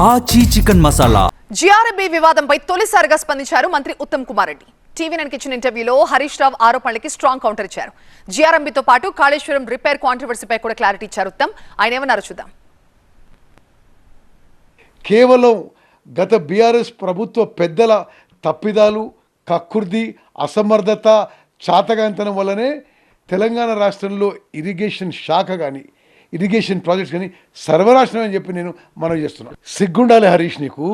ఆచి చికెన్ మసాలా. జిఆర్ఎంబీ వివాదంపై తొలిసారిగా స్పందించారు మంత్రి ఉత్తమ్ కుమార్ రెడ్డి. టీవీ9 కి ఇచ్చిన ఇంటర్వ్యూలో హరీష్ రావు ఆరోపణలకి స్ట్రాంగ్ కౌంటర్ ఇచ్చారు. జిఆర్ఎంబీతో పాటు కాళేశ్వరం రిపేర్ కాంట్రవర్సీపై కూడా క్లారిటీ ఇచ్చారు ఉత్తమ్. ఆయన ఏమన్నారో చూద్దాం. కేవలం గత బీఆర్ఎస్ ప్రభుత్వ పెద్దల తప్పిదాలు, కక్కుర్ది, అసమర్థత, చాతగాంతనం వల్లనే తెలంగాణ రాష్ట్రంలో ఇరిగేషన్ శాఖ కానీ ఇరిగేషన్ ప్రాజెక్ట్స్ కానీ సర్వనాశనం అని చెప్పి నేను మనవి చేస్తున్నాను. సిగ్గుండాలి హరీష్ నీకు.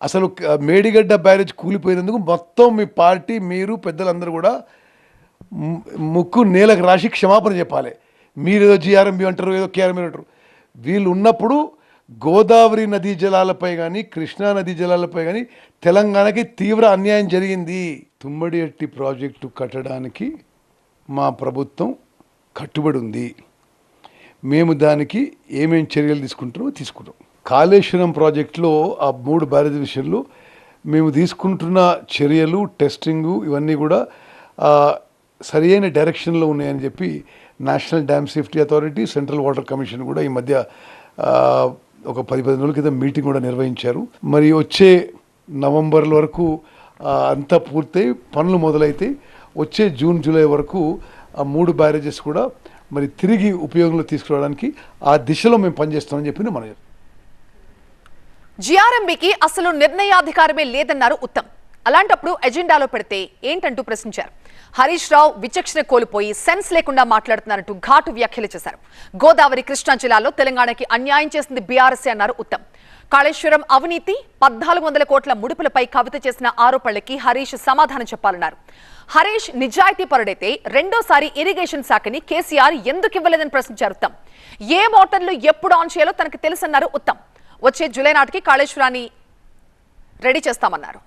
అసలు మేడిగడ్డ బ్యారేజ్ కూలిపోయినందుకు మొత్తం మీ పార్టీ, మీరు పెద్దలందరూ కూడా ముక్కు నేలకు రాసి క్షమాపణ చెప్పాలి. మీరు ఏదో జిఆర్ఎంబీ అంటారు, ఏదో కేఆర్ఎంబీ అంటారు. వీళ్ళు ఉన్నప్పుడు గోదావరి నదీ జలాలపై కానీ కృష్ణా నదీ జలాలపై కానీ తెలంగాణకి తీవ్ర అన్యాయం జరిగింది. తుమ్మడి ఎట్టి ప్రాజెక్టు కట్టడానికి మా ప్రభుత్వం కట్టుబడి ఉంది. మేము దానికి ఏమేమి చర్యలు తీసుకుంటాం. కాళేశ్వరం ప్రాజెక్టులో ఆ 3 బ్యారేజ్ విషయంలో మేము తీసుకుంటున్న చర్యలు, టెస్టింగు ఇవన్నీ కూడా సరి అయిన డైరెక్షన్లో ఉన్నాయని చెప్పి national dam safety authority, central water commission కూడా ఈ మధ్య ఒక 10-15 రోజుల క్రితం మీటింగ్ కూడా నిర్వహించారు. మరి వచ్చే నవంబర్ వరకు అంతా పూర్తయి పనులు మొదలైతే వచ్చే జూన్, జూలై వరకు ఆ 3 బ్యారేజెస్ కూడా మరి తిరిగి ఉపయోగంలో తీసుకురావడానికి ఆ దిశలో మేము పనిచేస్తామని చెప్పి మనం జిఆర్ఎంబీకి అసలు నిర్ణయాధికారమే లేదన్నారు ఉత్తమ్. అలాంటప్పుడు ఎజెండాలో పెడితే ఏంటంటూ ప్రశ్నించారు. హరీష్ రావు విచక్షణ కోల్పోయి సెన్స్ లేకుండా మాట్లాడుతున్నారంటూ ఘాటు వ్యాఖ్యలు చేశారు. గోదావరి, కృష్ణా జిల్లాలో తెలంగాణకి అన్యాయం చేసింది బీఆర్ఎస్ అన్నారు ఉత్తమ్. కాళేశ్వరం అవినీతి, 1400 కోట్ల ముడుపులపై కవిత చేసిన ఆరోపణలకి హరీష్ సమాధానం చెప్పాలన్నారు. హరీష్ నిజాయితీ పరుడైతే రెండోసారి ఇరిగేషన్ శాఖని కేసీఆర్ ఎందుకు ఇవ్వలేదని ప్రశ్నించారు ఉత్తమ్. ఏ మోటార్లు ఎప్పుడు ఆన్ చేయాలో తనకు తెలుసన్నారు ఉత్తమ్. వచ్చే జూలై నాటికి కాళేశ్వరాన్ని రెడీ చేస్తామన్నారు.